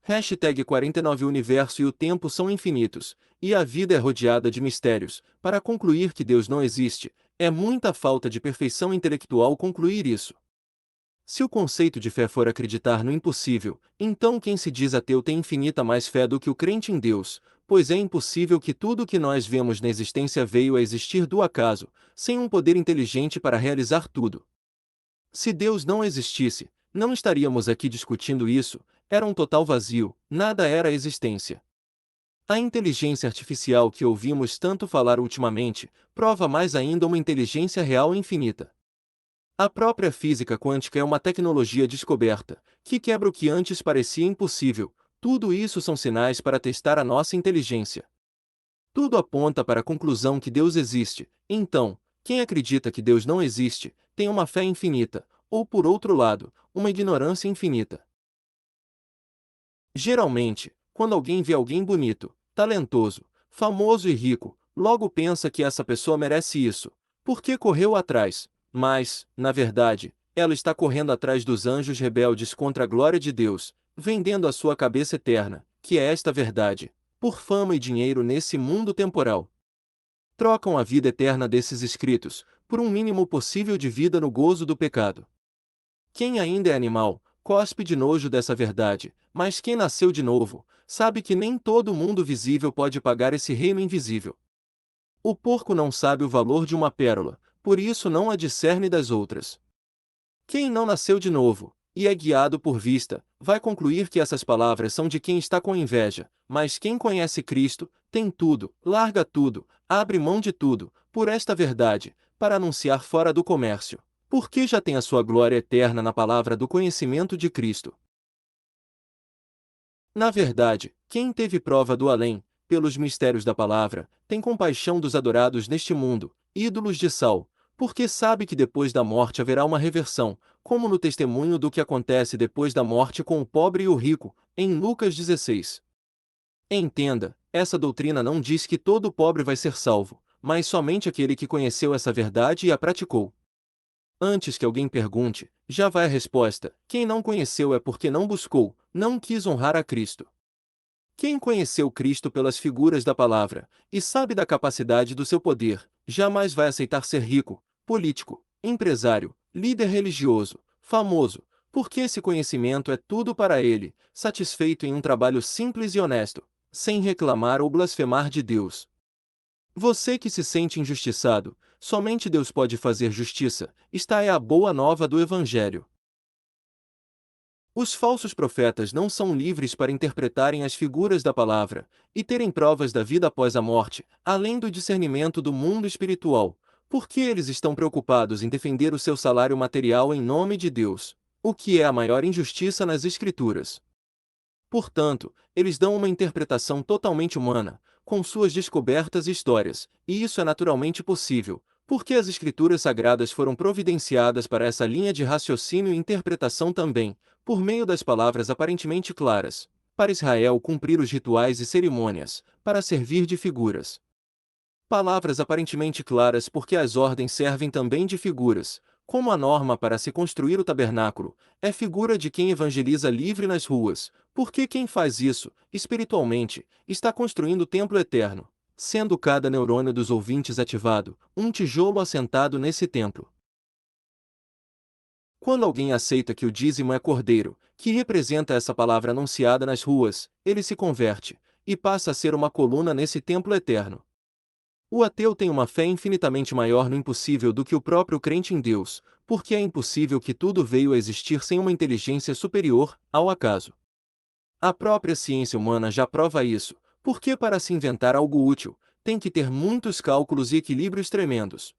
Hashtag 49 O universo e o tempo são infinitos, e a vida é rodeada de mistérios. Para concluir que Deus não existe, é muita falta de perfeição intelectual concluir isso. Se o conceito de fé for acreditar no impossível, então quem se diz ateu tem infinita mais fé do que o crente em Deus, pois é impossível que tudo o que nós vemos na existência veio a existir do acaso, sem um poder inteligente para realizar tudo. Se Deus não existisse, não estaríamos aqui discutindo isso, era um total vazio, nada era a existência. A inteligência artificial que ouvimos tanto falar ultimamente, prova mais ainda uma inteligência real infinita. A própria física quântica é uma tecnologia descoberta, que quebra o que antes parecia impossível. Tudo isso são sinais para testar a nossa inteligência. Tudo aponta para a conclusão que Deus existe. Então, quem acredita que Deus não existe, tem uma fé infinita, ou por outro lado, uma ignorância infinita. Geralmente, quando alguém vê alguém bonito, talentoso, famoso e rico, logo pensa que essa pessoa merece isso, porque correu atrás. Mas, na verdade, ela está correndo atrás dos anjos rebeldes contra a glória de Deus, vendendo a sua cabeça eterna, que é esta verdade, por fama e dinheiro nesse mundo temporal. Trocam a vida eterna desses escritos, por um mínimo possível de vida no gozo do pecado. Quem ainda é animal, cospe de nojo dessa verdade, mas quem nasceu de novo, sabe que nem todo mundo visível pode pagar esse reino invisível. O porco não sabe o valor de uma pérola, por isso não a discerne das outras. Quem não nasceu de novo, e é guiado por vista, vai concluir que essas palavras são de quem está com inveja, mas quem conhece Cristo, tem tudo, larga tudo, abre mão de tudo, por esta verdade, para anunciar fora do comércio. Porque já tem a sua glória eterna na palavra do conhecimento de Cristo. Na verdade, quem teve prova do além, pelos mistérios da palavra, tem compaixão dos adorados neste mundo, ídolos de sal, porque sabe que depois da morte haverá uma reversão, como no testemunho do que acontece depois da morte com o pobre e o rico, em Lucas 16. Entenda, essa doutrina não diz que todo pobre vai ser salvo, mas somente aquele que conheceu essa verdade e a praticou. Antes que alguém pergunte, já vai a resposta: quem não conheceu é porque não buscou, não quis honrar a Cristo. Quem conheceu Cristo pelas figuras da palavra, e sabe da capacidade do seu poder, jamais vai aceitar ser rico, político, empresário, líder religioso, famoso, porque esse conhecimento é tudo para ele, satisfeito em um trabalho simples e honesto, sem reclamar ou blasfemar de Deus. Você que se sente injustiçado, somente Deus pode fazer justiça, esta é a boa nova do Evangelho. Os falsos profetas não são livres para interpretarem as figuras da palavra e terem provas da vida após a morte, além do discernimento do mundo espiritual, porque eles estão preocupados em defender o seu salário material em nome de Deus, o que é a maior injustiça nas Escrituras. Portanto, eles dão uma interpretação totalmente humana, com suas descobertas e histórias, e isso é naturalmente possível, porque as escrituras sagradas foram providenciadas para essa linha de raciocínio e interpretação também, por meio das palavras aparentemente claras, para Israel cumprir os rituais e cerimônias, para servir de figuras. Palavras aparentemente claras porque as ordens servem também de figuras, como a norma para se construir o tabernáculo, é figura de quem evangeliza livre nas ruas, porque quem faz isso, espiritualmente, está construindo o templo eterno, sendo cada neurônio dos ouvintes ativado, um tijolo assentado nesse templo. Quando alguém aceita que o dízimo é cordeiro, que representa essa palavra anunciada nas ruas, ele se converte, e passa a ser uma coluna nesse templo eterno. O ateu tem uma fé infinitamente maior no impossível do que o próprio crente em Deus, porque é impossível que tudo veio a existir sem uma inteligência superior ao acaso. A própria ciência humana já prova isso, porque para se inventar algo útil, tem que ter muitos cálculos e equilíbrios tremendos.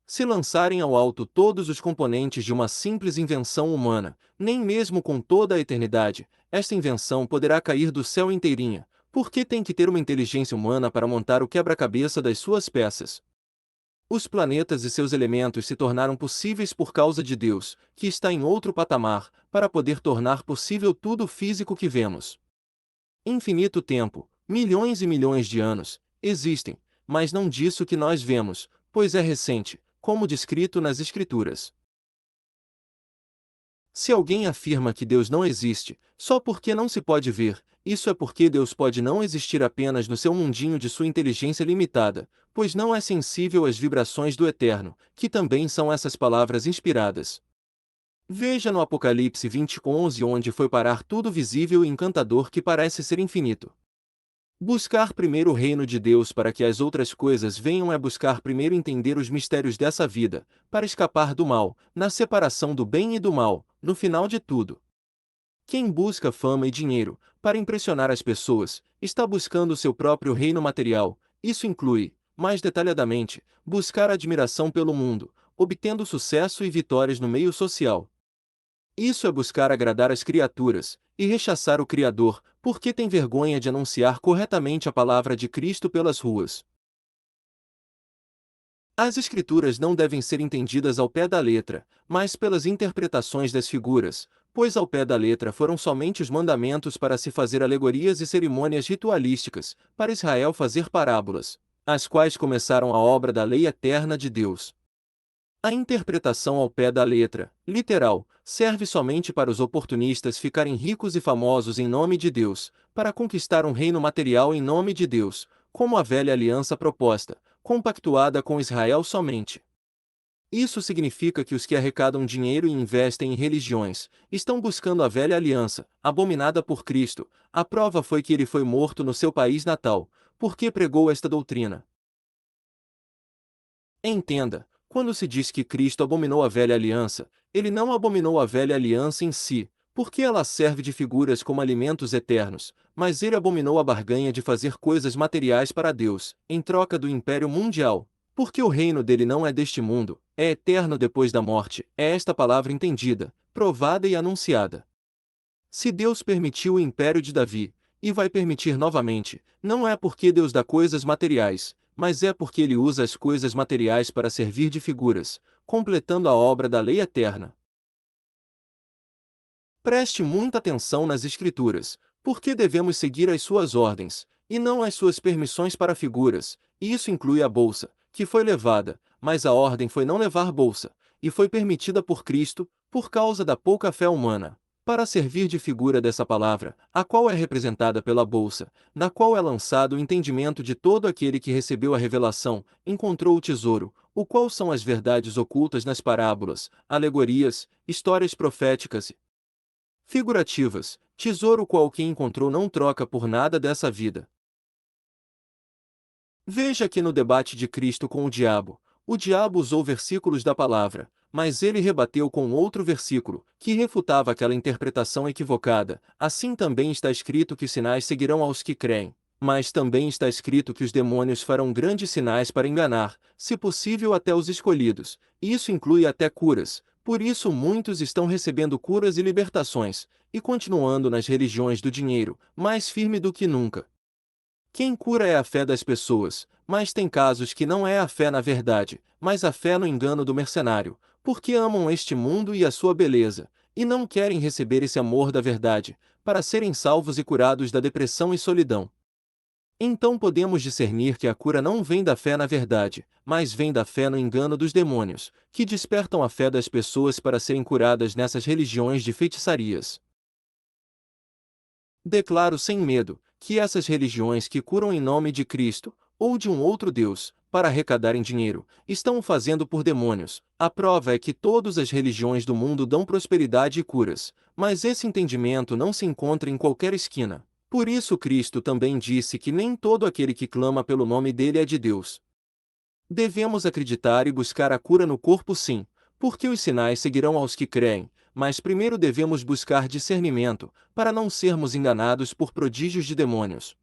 Se lançarem ao alto todos os componentes de uma simples invenção humana, nem mesmo com toda a eternidade, esta invenção poderá cair do céu inteirinha, porque tem que ter uma inteligência humana para montar o quebra-cabeça das suas peças. Os planetas e seus elementos se tornaram possíveis por causa de Deus, que está em outro patamar, para poder tornar possível tudo físico que vemos. Infinito tempo, milhões e milhões de anos, existem, mas não disso que nós vemos, pois é recente, como descrito nas Escrituras. Se alguém afirma que Deus não existe, só porque não se pode ver, isso é porque Deus pode não existir apenas no seu mundinho de sua inteligência limitada, pois não é sensível às vibrações do Eterno, que também são essas palavras inspiradas. Veja no Apocalipse 20:11 onde foi parar tudo visível e encantador que parece ser infinito. Buscar primeiro o reino de Deus para que as outras coisas venham é buscar primeiro entender os mistérios dessa vida, para escapar do mal, na separação do bem e do mal, no final de tudo. Quem busca fama e dinheiro, para impressionar as pessoas, está buscando seu próprio reino material. Isso inclui, mais detalhadamente, buscar admiração pelo mundo, obtendo sucesso e vitórias no meio social. Isso é buscar agradar as criaturas, e rechaçar o Criador, porque tem vergonha de anunciar corretamente a palavra de Cristo pelas ruas. As Escrituras não devem ser entendidas ao pé da letra, mas pelas interpretações das figuras, pois ao pé da letra foram somente os mandamentos para se fazer alegorias e cerimônias ritualísticas, para Israel fazer parábolas, as quais começaram a obra da lei eterna de Deus. A interpretação ao pé da letra, literal, serve somente para os oportunistas ficarem ricos e famosos em nome de Deus, para conquistar um reino material em nome de Deus, como a velha aliança proposta, compactuada com Israel somente. Isso significa que os que arrecadam dinheiro e investem em religiões, estão buscando a velha aliança, abominada por Cristo. A prova foi que ele foi morto no seu país natal, porque pregou esta doutrina. Entenda, quando se diz que Cristo abominou a velha aliança, ele não abominou a velha aliança em si, porque ela serve de figuras como alimentos eternos, mas ele abominou a barganha de fazer coisas materiais para Deus, em troca do império mundial. Porque o reino dele não é deste mundo, é eterno depois da morte, é esta palavra entendida, provada e anunciada. Se Deus permitiu o império de Davi, e vai permitir novamente, não é porque Deus dá coisas materiais, mas é porque ele usa as coisas materiais para servir de figuras, completando a obra da lei eterna. Preste muita atenção nas Escrituras, porque devemos seguir as suas ordens, e não as suas permissões para figuras, e isso inclui a bolsa, que foi levada, mas a ordem foi não levar bolsa, e foi permitida por Cristo, por causa da pouca fé humana, para servir de figura dessa palavra, a qual é representada pela bolsa, na qual é lançado o entendimento de todo aquele que recebeu a revelação, encontrou o tesouro, o qual são as verdades ocultas nas parábolas, alegorias, histórias proféticas figurativas, tesouro qual quem encontrou não troca por nada dessa vida. Veja que no debate de Cristo com o diabo usou versículos da palavra, mas ele rebateu com outro versículo, que refutava aquela interpretação equivocada. Assim também está escrito que sinais seguirão aos que creem. Mas também está escrito que os demônios farão grandes sinais para enganar, se possível até os escolhidos, e isso inclui até curas. Por isso muitos estão recebendo curas e libertações, e continuando nas religiões do dinheiro, mais firme do que nunca. Quem cura é a fé das pessoas, mas tem casos que não é a fé na verdade, mas a fé no engano do mercenário, porque amam este mundo e a sua beleza, e não querem receber esse amor da verdade, para serem salvos e curados da depressão e solidão. Então podemos discernir que a cura não vem da fé na verdade, mas vem da fé no engano dos demônios, que despertam a fé das pessoas para serem curadas nessas religiões de feitiçarias. Declaro sem medo que essas religiões que curam em nome de Cristo, ou de um outro Deus, para arrecadarem dinheiro, estão o fazendo por demônios. A prova é que todas as religiões do mundo dão prosperidade e curas, mas esse entendimento não se encontra em qualquer esquina. Por isso Cristo também disse que nem todo aquele que clama pelo nome dele é de Deus. Devemos acreditar e buscar a cura no corpo sim, porque os sinais seguirão aos que creem, mas primeiro devemos buscar discernimento, para não sermos enganados por prodígios de demônios.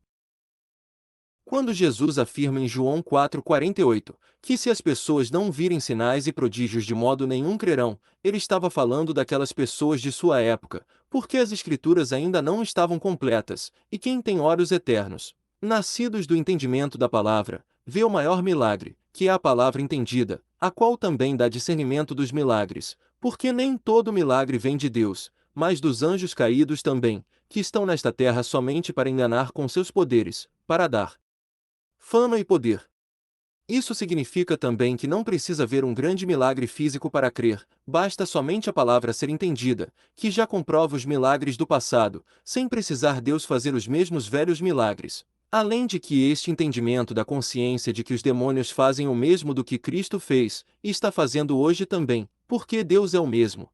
Quando Jesus afirma em João 4,48, que se as pessoas não virem sinais e prodígios de modo nenhum crerão, ele estava falando daquelas pessoas de sua época, porque as Escrituras ainda não estavam completas, e quem tem olhos eternos, nascidos do entendimento da palavra, vê o maior milagre, que é a palavra entendida, a qual também dá discernimento dos milagres, porque nem todo milagre vem de Deus, mas dos anjos caídos também, que estão nesta terra somente para enganar com seus poderes, para dar fama e poder. Isso significa também que não precisa ver um grande milagre físico para crer, basta somente a palavra ser entendida, que já comprova os milagres do passado, sem precisar Deus fazer os mesmos velhos milagres. Além de que este entendimento da consciência de que os demônios fazem o mesmo do que Cristo fez, e está fazendo hoje também, porque Deus é o mesmo.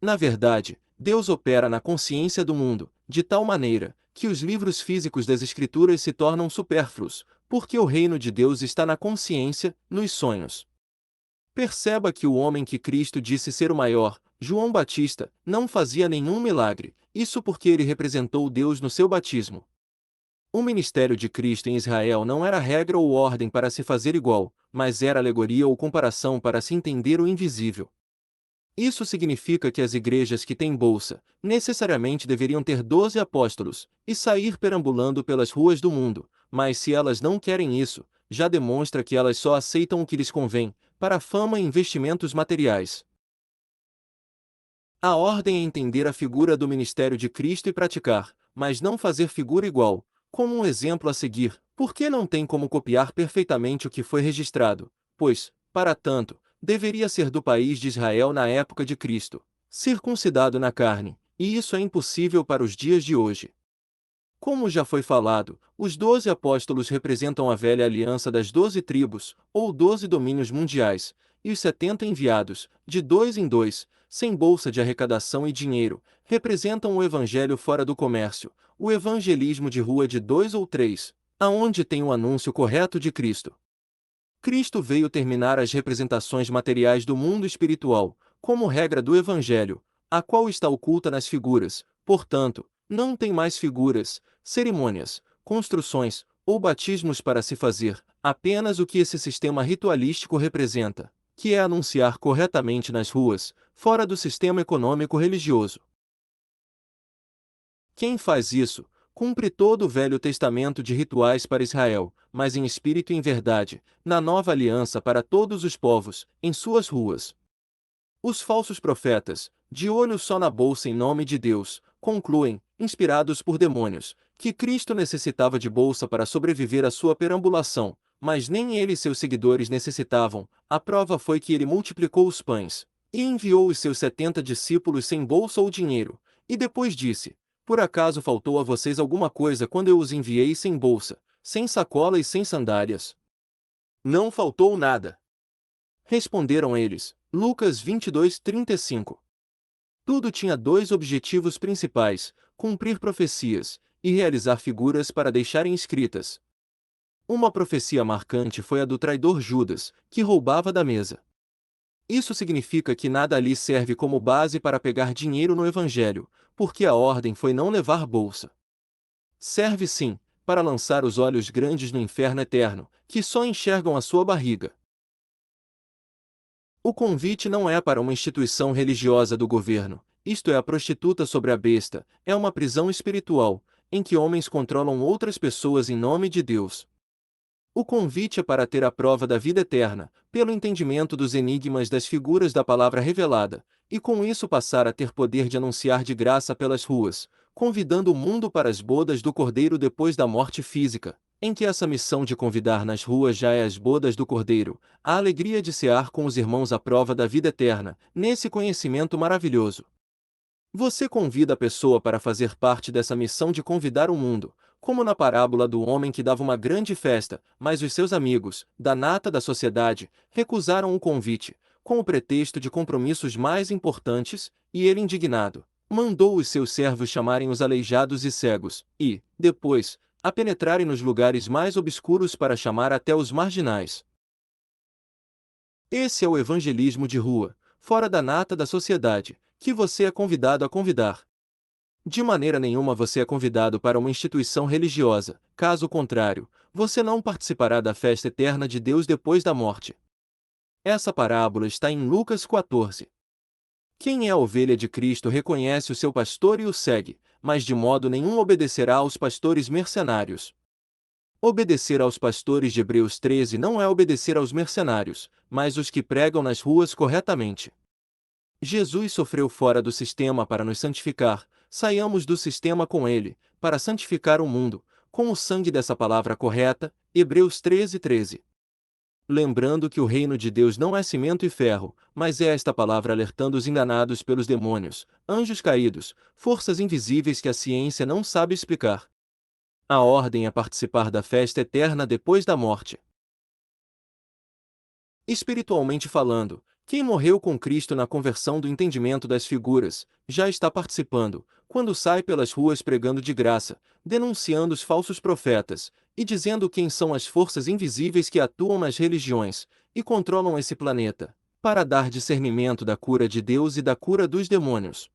Na verdade, Deus opera na consciência do mundo, de tal maneira, que os livros físicos das Escrituras se tornam supérfluos, porque o reino de Deus está na consciência, nos sonhos. Perceba que o homem que Cristo disse ser o maior, João Batista, não fazia nenhum milagre, isso porque ele representou Deus no seu batismo. O ministério de Cristo em Israel não era regra ou ordem para se fazer igual, mas era alegoria ou comparação para se entender o invisível. Isso significa que as igrejas que têm bolsa, necessariamente deveriam ter 12 apóstolos, e sair perambulando pelas ruas do mundo, mas se elas não querem isso, já demonstra que elas só aceitam o que lhes convém, para fama e investimentos materiais. A ordem é entender a figura do ministério de Cristo e praticar, mas não fazer figura igual, como um exemplo a seguir, porque não tem como copiar perfeitamente o que foi registrado, pois, para tanto, deveria ser do país de Israel na época de Cristo, circuncidado na carne, e isso é impossível para os dias de hoje. Como já foi falado, os 12 apóstolos representam a velha aliança das 12 tribos, ou 12 domínios mundiais, e os 70 enviados, de dois em dois, sem bolsa de arrecadação e dinheiro, representam o evangelho fora do comércio, o evangelismo de rua de dois ou três, aonde tem o anúncio correto de Cristo. Cristo veio terminar as representações materiais do mundo espiritual, como regra do evangelho, a qual está oculta nas figuras, portanto, não tem mais figuras, cerimônias, construções ou batismos para se fazer, apenas o que esse sistema ritualístico representa, que é anunciar corretamente nas ruas, fora do sistema econômico religioso. Quem faz isso, cumpre todo o Velho Testamento de rituais para Israel, mas em espírito e em verdade, na nova aliança para todos os povos, em suas ruas. Os falsos profetas, de olho só na bolsa em nome de Deus, concluem, inspirados por demônios, que Cristo necessitava de bolsa para sobreviver à sua perambulação, mas nem ele e seus seguidores necessitavam, a prova foi que ele multiplicou os pães, e enviou os seus 70 discípulos sem bolsa ou dinheiro, e depois disse: por acaso faltou a vocês alguma coisa quando eu os enviei sem bolsa, sem sacola e sem sandálias? Não faltou nada. Responderam eles. Lucas 22:35. Tudo tinha dois objetivos principais: cumprir profecias e realizar figuras para deixarem escritas. Uma profecia marcante foi a do traidor Judas, que roubava da mesa. Isso significa que nada ali serve como base para pegar dinheiro no Evangelho, porque a ordem foi não levar bolsa. Serve sim, para lançar os olhos grandes no inferno eterno, que só enxergam a sua barriga. O convite não é para uma instituição religiosa do governo, isto é a prostituta sobre a besta, é uma prisão espiritual, em que homens controlam outras pessoas em nome de Deus. O convite é para ter a prova da vida eterna, pelo entendimento dos enigmas das figuras da palavra revelada, e com isso passar a ter poder de anunciar de graça pelas ruas, convidando o mundo para as bodas do Cordeiro depois da morte física, em que essa missão de convidar nas ruas já é as bodas do Cordeiro, a alegria de cear com os irmãos à prova da vida eterna, nesse conhecimento maravilhoso. Você convida a pessoa para fazer parte dessa missão de convidar o mundo, como na parábola do homem que dava uma grande festa, mas os seus amigos, da nata da sociedade, recusaram o convite, com o pretexto de compromissos mais importantes, e ele, indignado, mandou os seus servos chamarem os aleijados e cegos, e, depois, a penetrarem nos lugares mais obscuros para chamar até os marginais. Esse é o evangelismo de rua, fora da nata da sociedade, que você é convidado a convidar. De maneira nenhuma você é convidado para uma instituição religiosa, caso contrário, você não participará da festa eterna de Deus depois da morte. Essa parábola está em Lucas 14. Quem é a ovelha de Cristo reconhece o seu pastor e o segue, mas de modo nenhum obedecerá aos pastores mercenários. Obedecer aos pastores de Hebreus 13 não é obedecer aos mercenários, mas os que pregam nas ruas corretamente. Jesus sofreu fora do sistema para nos santificar, saiamos do sistema com ele, para santificar o mundo, com o sangue dessa palavra correta, Hebreus 13:13. Lembrando que o reino de Deus não é cimento e ferro, mas é esta palavra alertando os enganados pelos demônios, anjos caídos, forças invisíveis que a ciência não sabe explicar. A ordem é participar da festa eterna depois da morte. Espiritualmente falando, quem morreu com Cristo na conversão do entendimento das figuras, já está participando, quando sai pelas ruas pregando de graça, denunciando os falsos profetas, e dizendo quem são as forças invisíveis que atuam nas religiões, e controlam esse planeta, para dar discernimento da cura de Deus e da cura dos demônios.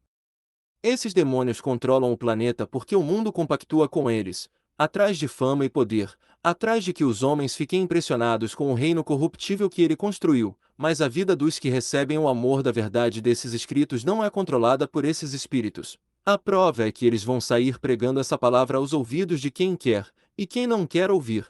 Esses demônios controlam o planeta porque o mundo compactua com eles, atrás de fama e poder, atrás de que os homens fiquem impressionados com o reino corruptível que ele construiu, mas a vida dos que recebem o amor da verdade desses escritos não é controlada por esses espíritos. A prova é que eles vão sair pregando essa palavra aos ouvidos de quem quer, e quem não quer ouvir.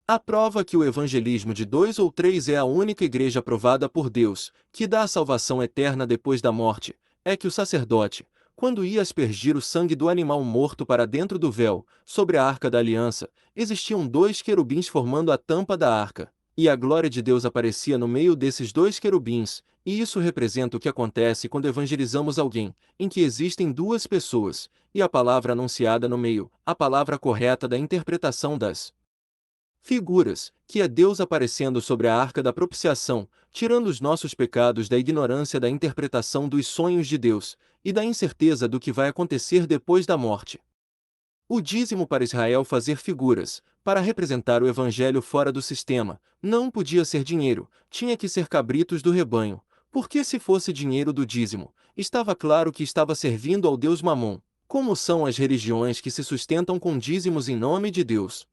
A prova que o evangelismo de 2 ou 3 é a única igreja aprovada por Deus, que dá a salvação eterna depois da morte, é que o sacerdote, quando ia aspergir o sangue do animal morto para dentro do véu, sobre a arca da aliança, existiam 2 querubins formando a tampa da arca, e a glória de Deus aparecia no meio desses 2 querubins, e isso representa o que acontece quando evangelizamos alguém, em que existem 2 pessoas, e a palavra anunciada no meio, a palavra correta da interpretação das figuras, que é Deus aparecendo sobre a arca da propiciação, tirando os nossos pecados da ignorância da interpretação dos sonhos de Deus, e da incerteza do que vai acontecer depois da morte. O dízimo para Israel fazer figuras, para representar o evangelho fora do sistema, não podia ser dinheiro, tinha que ser cabritos do rebanho, porque se fosse dinheiro do dízimo, estava claro que estava servindo ao Deus Mamon, como são as religiões que se sustentam com dízimos em nome de Deus.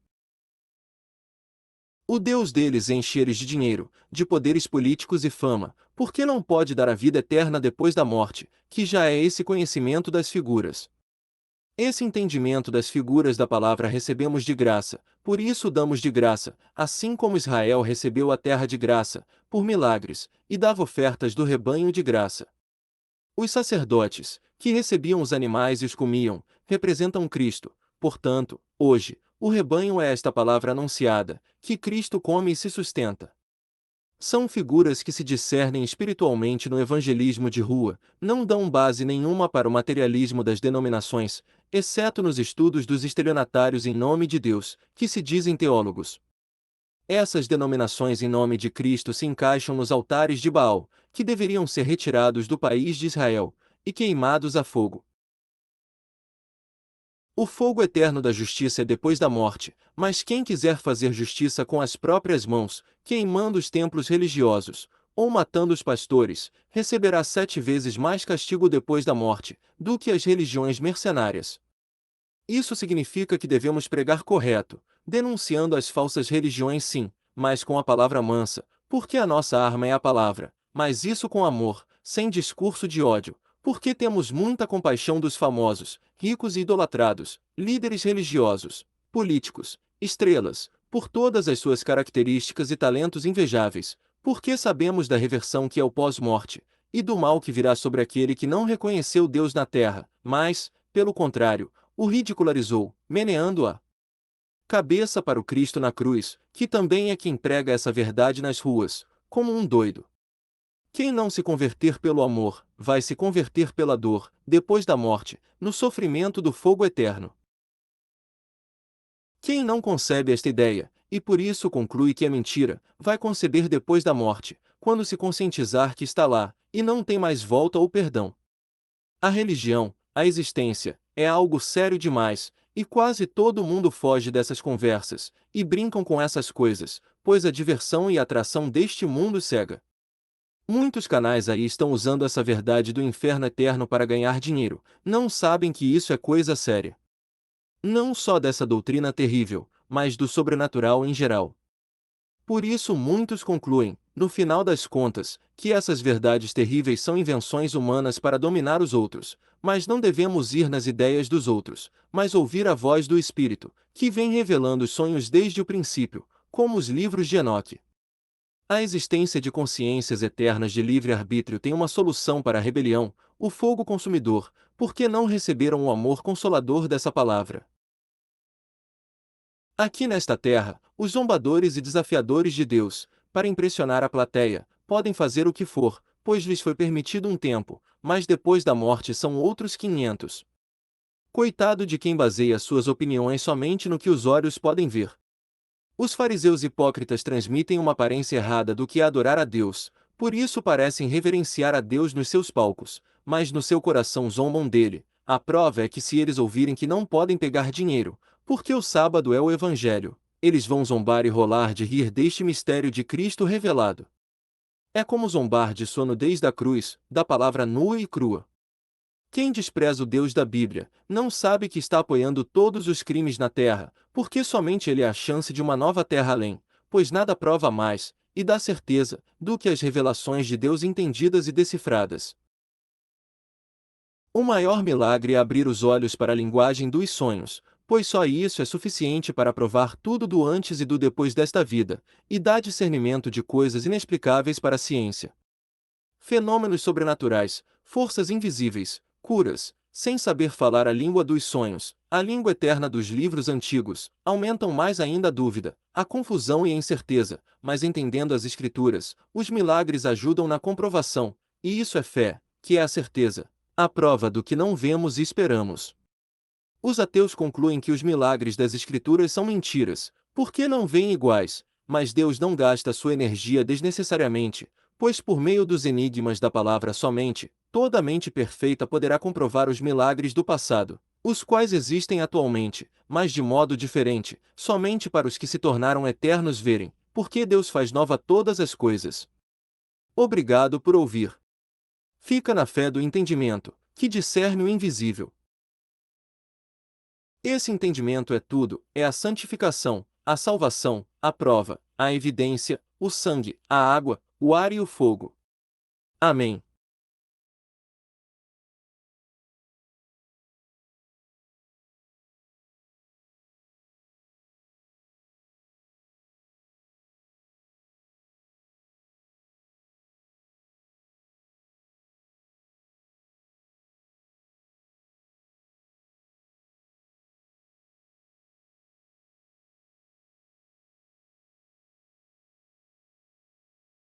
O Deus deles enche eles de dinheiro, de poderes políticos e fama, porque não pode dar a vida eterna depois da morte, que já é esse conhecimento das figuras. Esse entendimento das figuras da palavra recebemos de graça, por isso damos de graça, assim como Israel recebeu a terra de graça, por milagres, e dava ofertas do rebanho de graça. Os sacerdotes, que recebiam os animais e os comiam, representam Cristo. Portanto, hoje, o rebanho é esta palavra anunciada, que Cristo come e se sustenta. São figuras que se discernem espiritualmente no evangelismo de rua, não dão base nenhuma para o materialismo das denominações, exceto nos estudos dos estelionatários em nome de Deus, que se dizem teólogos. Essas denominações em nome de Cristo se encaixam nos altares de Baal, que deveriam ser retirados do país de Israel, e queimados a fogo. O fogo eterno da justiça é depois da morte, mas quem quiser fazer justiça com as próprias mãos, queimando os templos religiosos, ou matando os pastores, receberá 7 vezes mais castigo depois da morte, do que as religiões mercenárias. Isso significa que devemos pregar correto, denunciando as falsas religiões sim, mas com a palavra mansa, porque a nossa arma é a palavra, mas isso com amor, sem discurso de ódio, porque temos muita compaixão dos famosos, ricos e idolatrados, líderes religiosos, políticos, estrelas, por todas as suas características e talentos invejáveis, porque sabemos da reversão que é o pós-morte, e do mal que virá sobre aquele que não reconheceu Deus na terra, mas, pelo contrário, o ridicularizou, meneando a cabeça para o Cristo na cruz, que também é quem prega essa verdade nas ruas, como um doido. Quem não se converter pelo amor, vai se converter pela dor, depois da morte, no sofrimento do fogo eterno. Quem não concebe esta ideia, e por isso conclui que é mentira, vai conceber depois da morte, quando se conscientizar que está lá, e não tem mais volta ou perdão. A religião, a existência, é algo sério demais, e quase todo mundo foge dessas conversas, e brincam com essas coisas, pois a diversão e a atração deste mundo cega. Muitos canais aí estão usando essa verdade do inferno eterno para ganhar dinheiro, não sabem que isso é coisa séria. Não só dessa doutrina terrível, mas do sobrenatural em geral. Por isso muitos concluem, no final das contas, que essas verdades terríveis são invenções humanas para dominar os outros, mas não devemos ir nas ideias dos outros, mas ouvir a voz do Espírito, que vem revelando os sonhos desde o princípio, como os livros de Enoque. A existência de consciências eternas de livre-arbítrio tem uma solução para a rebelião, o fogo consumidor, porque não receberam o amor consolador dessa palavra. Aqui nesta terra, os zombadores e desafiadores de Deus, para impressionar a plateia, podem fazer o que for, pois lhes foi permitido um tempo, mas depois da morte são outros 500. Coitado de quem baseia suas opiniões somente no que os olhos podem ver. Os fariseus hipócritas transmitem uma aparência errada do que é adorar a Deus, por isso parecem reverenciar a Deus nos seus palcos, mas no seu coração zombam dele. A prova é que se eles ouvirem que não podem pegar dinheiro, porque o sábado é o Evangelho, eles vão zombar e rolar de rir deste mistério de Cristo revelado. É como zombar de sua nudez da cruz, da palavra nua e crua. Quem despreza o Deus da Bíblia, não sabe que está apoiando todos os crimes na terra, porque somente ele é a chance de uma nova terra além, pois nada prova mais, e dá certeza, do que as revelações de Deus entendidas e decifradas. O maior milagre é abrir os olhos para a linguagem dos sonhos, pois só isso é suficiente para provar tudo do antes e do depois desta vida, e dá discernimento de coisas inexplicáveis para a ciência. Fenômenos sobrenaturais, forças invisíveis, curas, sem saber falar a língua dos sonhos, a língua eterna dos livros antigos, aumentam mais ainda a dúvida, a confusão e a incerteza, mas entendendo as Escrituras, os milagres ajudam na comprovação, e isso é fé, que é a certeza, a prova do que não vemos e esperamos. Os ateus concluem que os milagres das Escrituras são mentiras, porque não vêm iguais, mas Deus não gasta sua energia desnecessariamente, pois por meio dos enigmas da palavra somente, toda mente perfeita poderá comprovar os milagres do passado, os quais existem atualmente, mas de modo diferente, somente para os que se tornaram eternos verem, porque Deus faz nova todas as coisas. Obrigado por ouvir. Fica na fé do entendimento, que discerne o invisível. Esse entendimento é tudo, é a santificação, a salvação, a prova, a evidência, o sangue, a água, o ar e o fogo. Amém.